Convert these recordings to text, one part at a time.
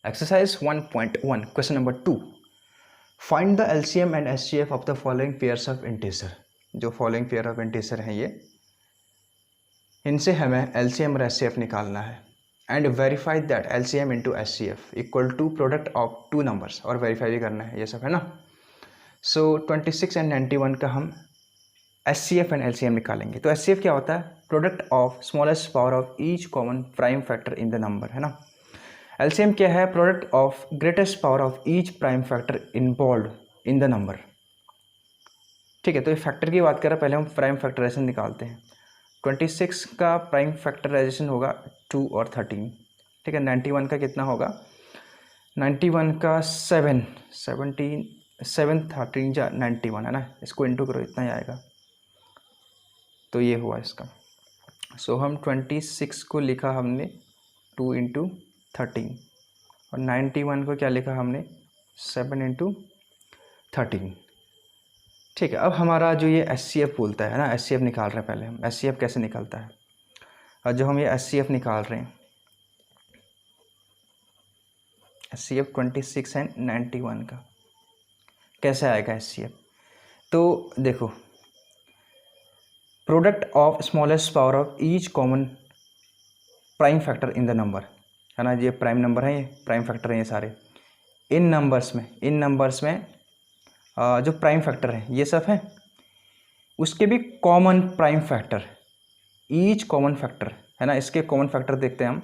Exercise 1.1 question number 2. Find the LCM and SCF of the following pairs of integer. जो following pair of integer हैं ये, इनसे हमें LCM और SCF निकालना है. And verify that LCM into SCF equal to product of two numbers. और verify भी करना है, ये सब है ना. So 26 and 91 का हम SCF and LCM निकालेंगे. तो SCF क्या होता है? Product of smallest power of each common prime factor in the number, है ना. LCM क्या है? Product of greatest power of each prime factor involve in the number. ठीक है, तो ये फैक्टर की बात करें, पहले हम प्राइम फैक्टराइजेशन निकालते हैं. 26 का प्राइम फैक्टराइजेशन होगा 2 और 13. ठीक है, 91 का कितना होगा? 91 का 7 13 जा 91 है ना. इसको इंटू करो, इतना ही आएगा. तो ये हुआ इसका. सो हम 26 को लिखा हमने 2 इंटू 13 और 91 को क्या लिखा हमने 7 इंटू 13. ठीक है, अब हमारा जो ये SCF बोलता है ना, SCF निकाल रहे हैं. पहले हम SCF कैसे निकलता है, और जो हम ये SCF निकाल रहे हैं, SCF 26 एंड 91 का कैसे आएगा SCF? तो देखो, product of smallest power of each common prime factor in the number, है ना. ये प्राइम नंबर है, ये प्राइम फैक्टर हैं ये सारे. इन नंबर्स में जो प्राइम फैक्टर हैं ये सब हैं, उसके भी common prime factor, each common factor, है ना. इसके कॉमन फैक्टर देखते हैं हम.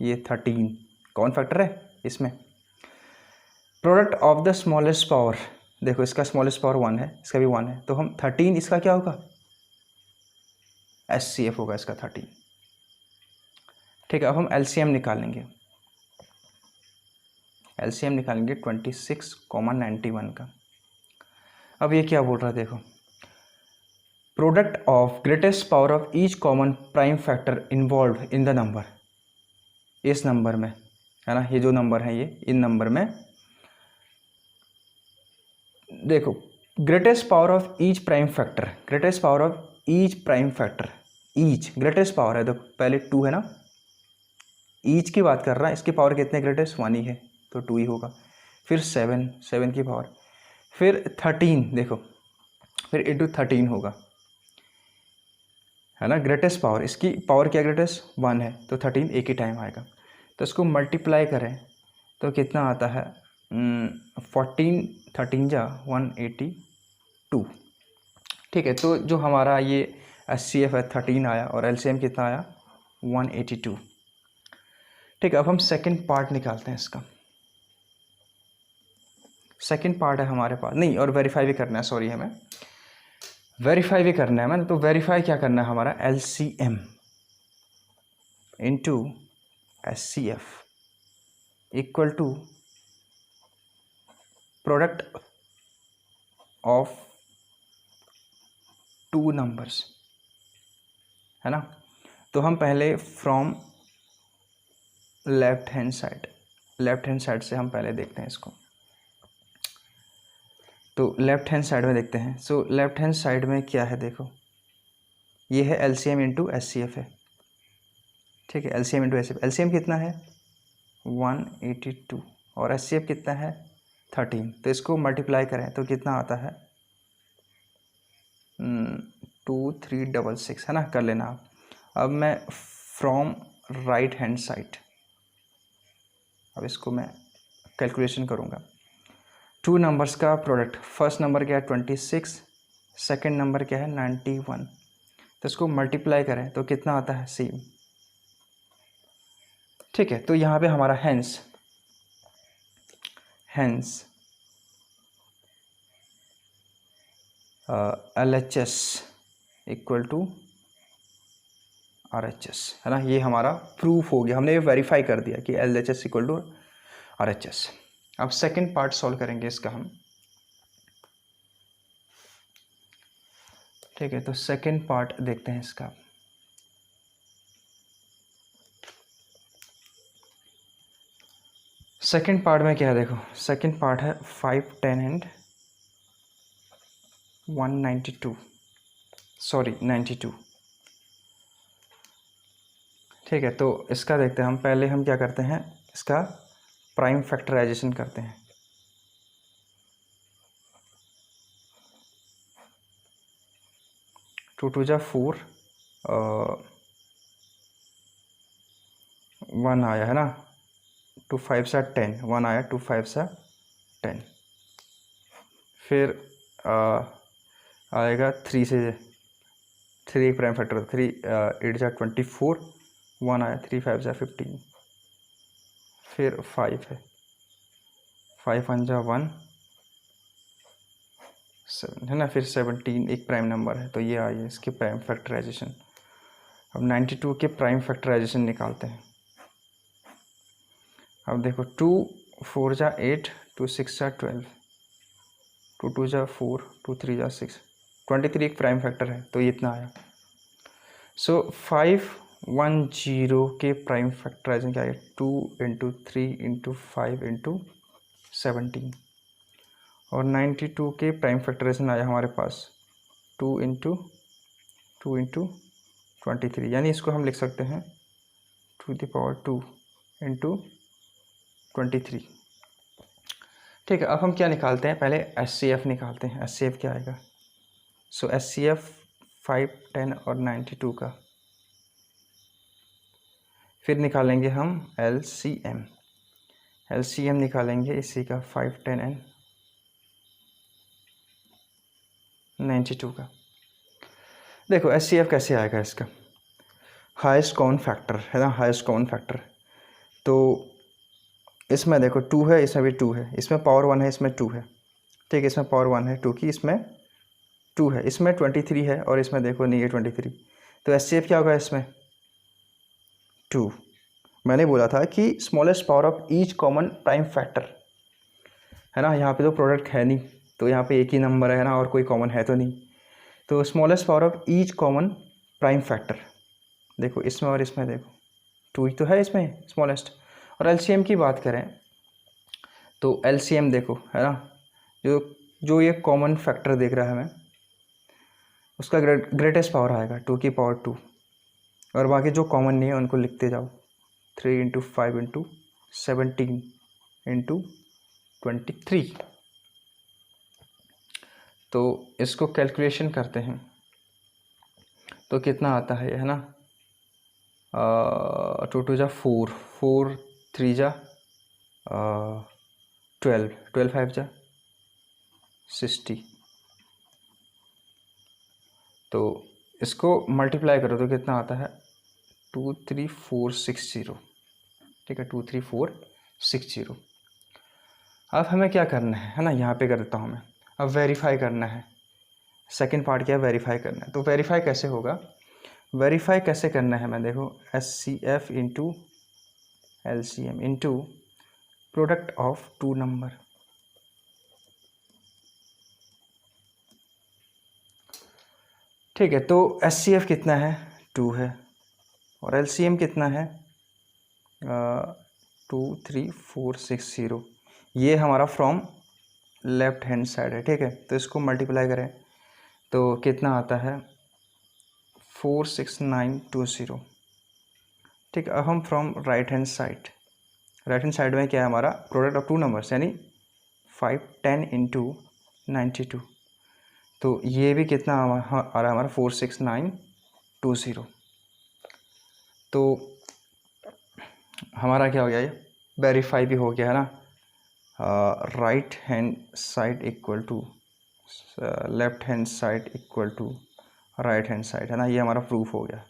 ये 13 कॉमन फैक्टर है इसमें. Product of the smallest power, देखो इसका स्मॉलेस्ट पावर 1 है, इसका भी 1 है, तो हम 13, इसका क्या होगा? SCF होगा इसका 13. ठीक है, अब हम LCM निकालेंगे. LCM निकालेंगे 26, 91 का. अब ये क्या बोल रहा है, देखो, product of greatest power of each common prime factor involve in the number. इस नंबर में, है ना, ये जो नंबर है ये, इन नंबर में देखो, greatest power of each prime factor, greatest power of each prime factor, each greatest power है. तो पहले 2 है ना, ईच की बात कर रहा है, इसकी पावर कितने ग्रेटेस्ट? 1 ही है, तो 2 ही होगा. फिर 7 की पावर, फिर 13, देखो, फिर इंटू 13 होगा, है ना. ग्रेटेस्ट पावर, इसकी पावर क्या ग्रेटेस्ट? 1 है, तो 13 एक ही टाइम आएगा. तो इसको मल्टीप्लाई करें तो कितना आता है? 14 13 जा 182. ठीक है, तो जो हमारा ये SCF है 13 आया और LCM कितना आया? 182. ठीक है, अब हम सेकंड पार्ट निकालते हैं इसका. सेकंड पार्ट है हमारे पास, नहीं, और वेरीफाई भी करना है, सॉरी, हमें वेरीफाई भी करना है. मैंने तो वेरीफाई क्या करना है हमारा? LCM into SCF equal to product of two numbers, है ना. तो हम पहले फ्रॉम लेफ्ट हैंड साइड से हम पहले देखते हैं इसको. तो लेफ्ट हैंड साइड में देखते हैं. सो लेफ्ट हैंड साइड में क्या है, देखो, ये है LCM इंटू SCF है. ठीक है, LCM इंटू SCF. LCM कितना है? 182 और SCF कितना है? 13. तो इसको मल्टीप्लाई करें तो कितना आता है? 2366, है ना. कर लेना आप. अब मैं फ्रॉम राइट हैंड साइड, अब इसको मैं कैलकुलेशन करूँगा. 2 नंबर्स का प्रोडक्ट, फर्स्ट नंबर क्या है? 26, सेकंड नंबर क्या है? 91. तो इसको मल्टीप्लाई करें तो कितना आता है? सेम. ठीक है, तो यहाँ पे हमारा hence LHS equal to RHS, है ना. ये हमारा प्रूफ हो गया, हमने ये वेरीफाई कर दिया कि LHS इक्वल टू RHS. अब सेकंड पार्ट सॉल्व करेंगे इसका हम. ठीक है, तो सेकंड पार्ट देखते हैं इसका. सेकंड पार्ट में क्या है, देखो, सेकंड पार्ट है 5 10 एंड 192, सॉरी 92. ठीक है, तो इसका देखते हैं हम। पहले हम क्या करते हैं, इसका प्राइम फैक्टराइजेशन करते हैं। टू टू जा 4, 1 आया है ना, 2 5 सा 10, 1 आया, 2 5 सा 10। फिर आएगा 3 से, 3 प्राइम फैक्टर, 3 8 जा 24, 1 आया, 3 5 जा 15। फिर 5 है, 5 1 जा 1, 7 है ना, फिर 17 एक प्राइम नंबर है, तो ये आई है इसकी प्राइम फैक्टराइजेशन। अब 92 के प्राइम फैक्टराइजेशन निकालते हैं। अब देखो 2 4 जा 8, 2 6 जा 12, 2 2 जा 4, 2 3 जा 6, 23 एक प्राइम फैक्टर है, तो ये इतना आया। सो 510 के प्राइम फैक्टराइजेशन क्या है, 2 × 3 × 5 × 17। और 92 के प्राइम फैक्टराइजेशन आया हमारे पास 2 × 2 × 23, यानी इसको हम लिख सकते हैं 2 × 23। ठीक है, अब हम क्या निकालते हैं, पहले SCF निकालते हैं। SCF क्या आएगा, सो SCF 5 10 और 92 का। फिर निकालेंगे हम LCM। LCM निकालेंगे इसी का 5 10 एंड 92 का। देखो SCF कैसे आएगा इसका, हाईएस्ट कॉमन फैक्टर है ना, हाईएस्ट कॉमन फैक्टर। तो इसमें देखो 2 है, इसमें भी 2 है, इसमें पावर 1 है, इसमें 2 है। ठीक है, इसमें पावर 1 है 2 की, इसमें 2 है, इसमें 23 है और इसमें देखो नहीं है 23। तो SCF क्या होगा इसमें 2। मैंने बोला था कि smallest power of each common prime factor है ना, यहाँ पे तो प्रोडक्ट है नहीं, तो यहाँ पे एक ही नंबर है ना, और कोई कॉमन है तो नहीं। तो smallest power of each common prime factor, देखो इसमें और इसमें देखो 2 ही तो है इसमें स्मॉलेस्ट। और LCM की बात करें तो LCM देखो है ना, जो ये कॉमन फैक्टर देख रहा है हमें, उसका ग्रेटेस्ट पावर आएगा 2 की पावर 2, और बाकी जो कॉमन नहीं है उनको लिखते जाओ, 3 × 5 × 17 × 23। तो इसको कैलकुलेशन करते हैं तो कितना आता है ना, 2 2 जा 4, 4 3 जा 12, 12 5 जा 60। तो इसको मल्टीप्लाई करो तो कितना आता है 23460। ठीक है, 23460। अब हमें क्या करना है ना, यहाँ पे कर देता हूँ मैं। अब वेरीफाई करना है, सेकंड पार्ट क्या है, वेरीफाई करना है। तो वेरीफाई कैसे होगा, वेरीफाई कैसे करना है, मैं देखो SCF × LCM × product of 2 number. ठीक है, तो SCF कितना है 2 है, और LCM कितना है 23460। ये हमारा फ्रॉम लेफ्ट हैंड साइड है। ठीक है, तो इसको मल्टीप्लाई करें तो कितना आता है 46920। ठीक है, अब हम फ्रॉम राइट हैंड साइड में क्या है हमारा प्रोडक्ट ऑफ 2 नंबर्स, यानी 5 10 × 92। तो ये भी कितना आ रहा है हमारा 46920। तो हमारा क्या हो गया, ये वेरीफाई भी हो गया है ना, right hand side equal to left hand side equal to right hand side है ना, ये हमारा प्रूफ हो गया,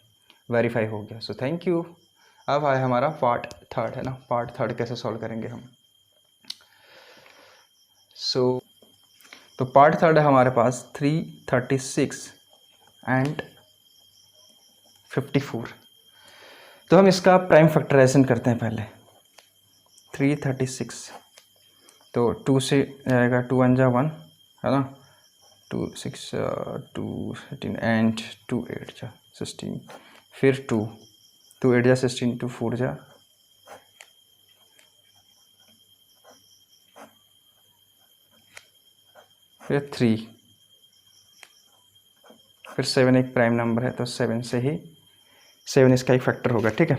वेरीफाई हो गया। So thank you. अब आया हमारा पार्ट 3 है ना, पार्ट 3 कैसे सॉल्व करेंगे हम। तो पार्ट 3 है हमारे पास 336 एंड 54। तो हम इसका प्राइम फैक्टराइजेशन करते हैं पहले। 336 तो 2 से आएगा, 2 1 जा 1 है ना, 2 6 2 18 एंड 2 8 जा 16, फिर 2 8 जा 16, 2 4 जा 3, फिर 7 एक प्राइम नंबर है तो 7 से ही 7 इसका एक फैक्टर होगा, ठीक है।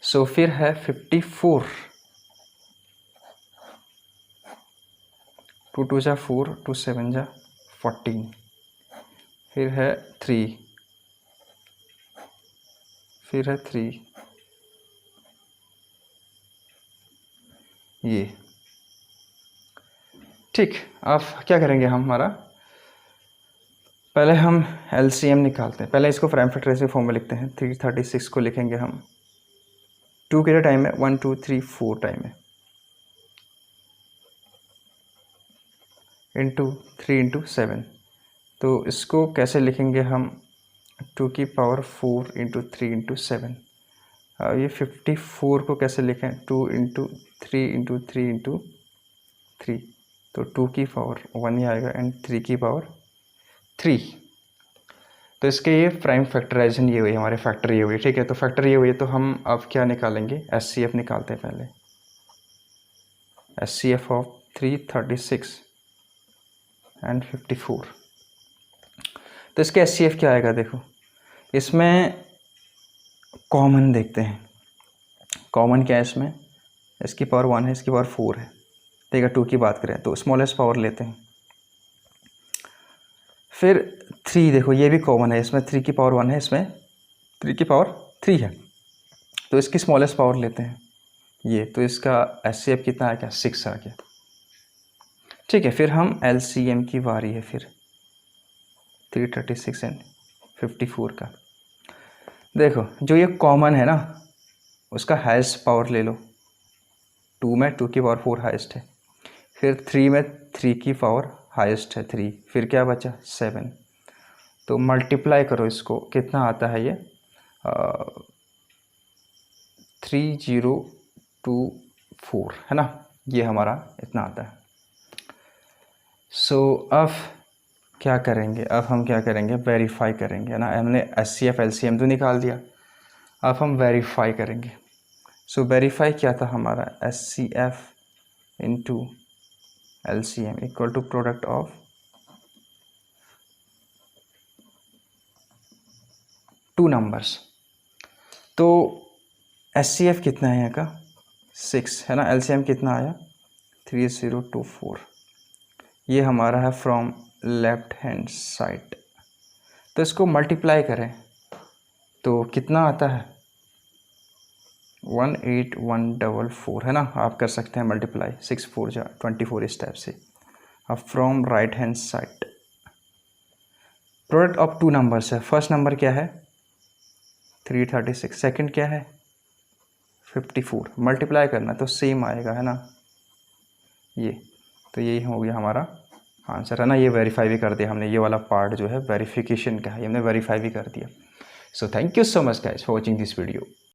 सो फिर है 54, 2 2 जा 4, 2 7 जा 14, फिर है 3, फिर है 3, ये ठीक। अब क्या करेंगे हम, हमारा पहले हम LCM निकालते हैं। पहले इसको प्राइम फैक्टराइजेशन फॉर्म में लिखते हैं। 336 को लिखेंगे हम 2 के टाइम है, 1 2 3 4 टाइम है, इंटू 3 इंटू 7। तो इसको कैसे लिखेंगे हम, 2 की पावर 4 इंटू 3 इंटू 7। अब ये 54 को कैसे लिखें, 2 इंटू 3 इंटू 3 इंटू 3, तो 2 की पावर 1 ही आएगा एंड 3 की पावर 3। तो इसके ये प्राइम फैक्टराइजेशन ये हुई, हमारे फैक्टर ये हुई, ठीक है। तो फैक्टर ये हुई, तो हम अब क्या निकालेंगे, SCF निकालते हैं पहले। SCF of 336 and 54। तो इसके SCF क्या आएगा, देखो इसमें कॉमन देखते हैं। कॉमन क्या है इसमें, इसकी पावर 1 है, इसकी पावर 4 है, ठीक है। 2 की बात करें तो स्मॉलेस्ट पावर लेते हैं। फिर 3, देखो ये भी कॉमन है, इसमें 3 की पावर 1 है, इसमें 3 की पावर 3 है, तो इसकी स्मॉलेस्ट पावर लेते हैं ये। तो इसका SCF कितना आ गया, 6 आ गया, ठीक है। फिर हम LCM की बारी है, फिर 336 एंड 54 का। देखो जो ये कॉमन है ना, उसका हाईएस्ट पावर ले लो। 2 में 2 की पावर 4 हाईएस्ट है, फिर 3 में 3 की पावर हाईएस्ट है 3, फिर क्या बचा 7। तो मल्टीप्लाई करो इसको, कितना आता है ये 3024 है ना, ये हमारा इतना आता है। सो अब क्या करेंगे, अब हम क्या करेंगे, वेरीफाई करेंगे, है ना। हमने SCF LCM तो निकाल दिया, अब हम वेरीफाई करेंगे। सो वेरीफाई क्या था हमारा, SCF into LCM equal to product of two numbers. तो SCF कितना है यहाँ का, 6 है ना, LCM कितना आया 3024। ये हमारा है फ्रॉम लेफ्ट हैंड साइड। तो इसको मल्टीप्लाई करें तो कितना आता है 18144, है ना। आप कर सकते हैं मल्टीप्लाई, 6 4 जा 24 इस टाइप से। अब from right hand side product of two numbers है। फर्स्ट नंबर क्या है 336, सेकंड क्या है 54, मल्टीप्लाई करना तो सेम आएगा, है ना ये। तो यही हो गया हमारा आंसर, है ना। ये वेरीफाई भी कर दिया हमने, ये वाला पार्ट जो है वेरिफिकेशन का है, हमने वेरीफाई भी कर दिया। So thank you so much guys for watching this video.